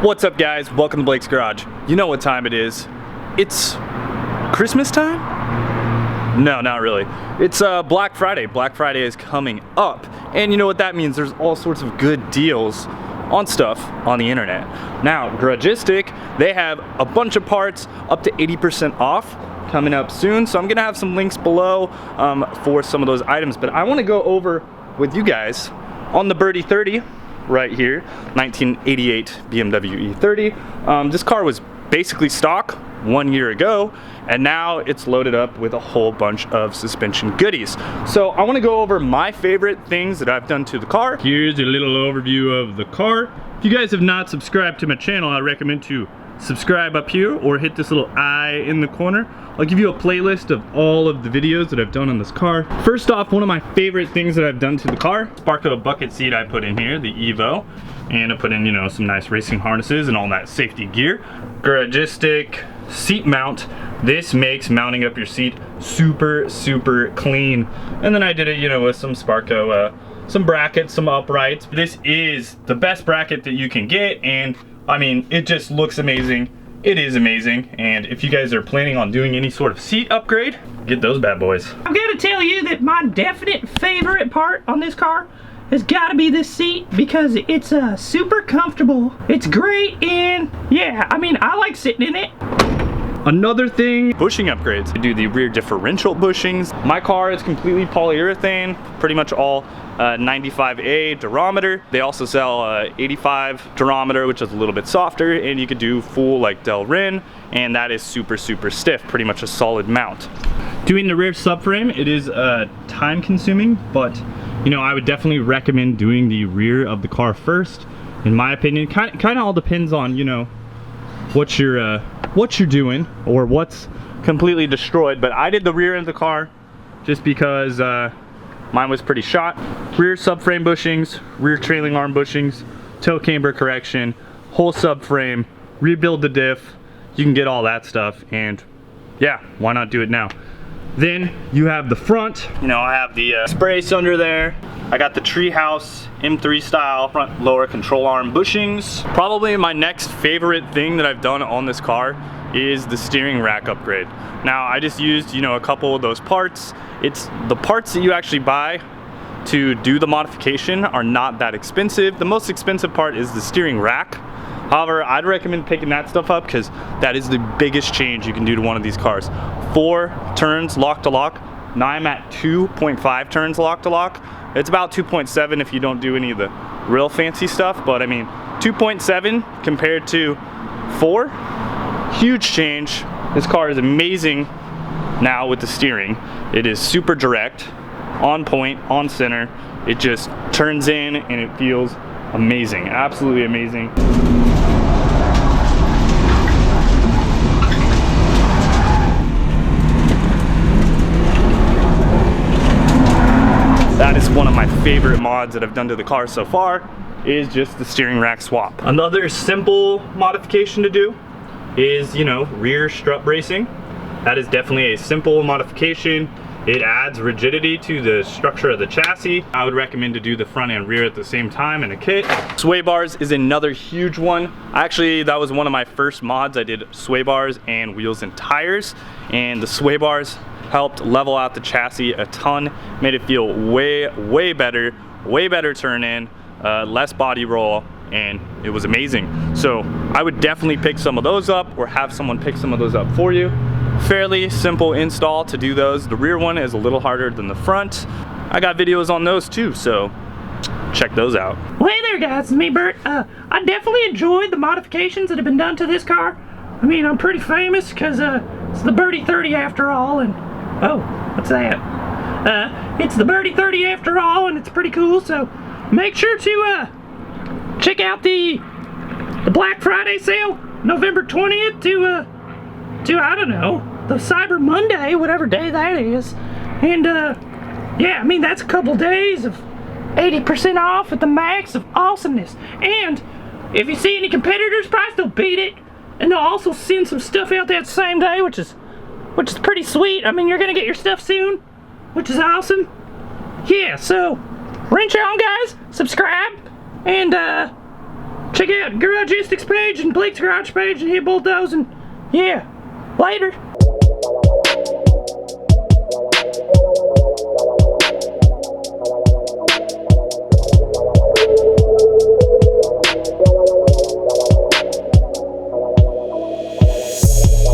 What's up, guys? Welcome to Blake's Garage. You know what time it is. It's Christmas time? No, not really. It's Black Friday. Black Friday is coming up, and you know what that means. There's all sorts of good deals on stuff on the internet. Now, Garagistic, they have a bunch of parts up to 80% off coming up soon, so I'm gonna have some links below for some of those items, but I want to go over with you guys on the E30 right here, 1988 BMW E30. This car was basically stock 1 year ago, and now it's loaded up with a whole bunch of suspension goodies. So I want to go over my favorite things that I've done to the car. Here's a little overview of the car. If you guys have not subscribed to my channel, I recommend to subscribe up here or hit this little eye in the corner. I'll give you a playlist of all of the videos that I've done on this car. First off, one of my favorite things that I've done to the car, Sparko bucket seat I put in here, the Evo, and I put in, you know, some nice racing harnesses and all that safety gear. Garagistic seat mount. This makes mounting up your seat super clean. And then I did it, you know, with some Sparko, some brackets, some uprights. This is the best bracket that you can get, and I mean, it just looks amazing. It is amazing, and if you guys are planning on doing any sort of seat upgrade, get those bad boys. I've got to tell you that my definite favorite part on this car has got to be this seat, because it's super comfortable. It's great, and yeah, I mean, I like sitting in it. Another thing, bushing upgrades. I do the rear differential bushings. My car is completely polyurethane, pretty much all 95A durometer. They also sell 85 durometer, which is a little bit softer, and you could do full like Del Rin, and that is super stiff, pretty much a solid mount. Doing the rear subframe, it is time consuming, but you know, I would definitely recommend doing the rear of the car first. In my opinion, kind of all depends on, you know, what you're doing or what's completely destroyed, but I did the rear of the car just because mine was pretty shot. Rear subframe bushings, rear trailing arm bushings, toe camber correction, whole subframe, rebuild the diff. You can get all that stuff, and yeah, why not do it now? Then you have the front. You know, I have the spray cylinder there. I got the Treehouse M3 style front lower control arm bushings. Probably my next favorite thing that I've done on this car is the steering rack upgrade. Now, I just used, you know, a couple of those parts. It's the parts that you actually buy to do the modification are not that expensive. The most expensive part is the steering rack. However, I'd recommend picking that stuff up because that is the biggest change you can do to one of these cars. 4 turns lock to lock. Now I'm at 2.5 turns lock to lock. It's about 2.7 if you don't do any of the real fancy stuff, but I mean, 2.7 compared to 4, huge change. This car is amazing now with the steering. It is super direct, on point, on center. It just turns in and it feels amazing, absolutely amazing. That is one of my favorite mods that I've done to the car so far, is just the steering rack swap. Another simple modification to do is, you know, rear strut bracing. That is definitely a simple modification. It adds rigidity to the structure of the chassis. I would recommend to do the front and rear at the same time in a kit. Sway bars is another huge one. Actually, that was one of my first mods. I did sway bars and wheels and tires, and the sway bars helped level out the chassis a ton, made it feel way better turn in, less body roll, and it was amazing. So I would definitely pick some of those up or have someone pick some of those up for you. Fairly simple install to do those. The rear one is a little harder than the front. I got videos on those too, so check those out. Well, hey there guys, it's me Bert. I definitely enjoyed the modifications that have been done to this car. I mean, I'm pretty famous because it's the E30 after all, and oh, what's that? It's the E30 after all, and it's pretty cool, so make sure to check out the Black Friday sale, November 20th to I don't know, the Cyber Monday, whatever day that is. And yeah, I mean, that's a couple days of 80% off at the max of awesomeness. And if you see any competitors' price, they'll beat it, and they'll also send some stuff out that same day, which is pretty sweet. I mean, you're gonna get your stuff soon, which is awesome. Yeah, so wrench on, guys, subscribe, and check out Garagistic's page and Blake's garage page and hit both those, and yeah, later.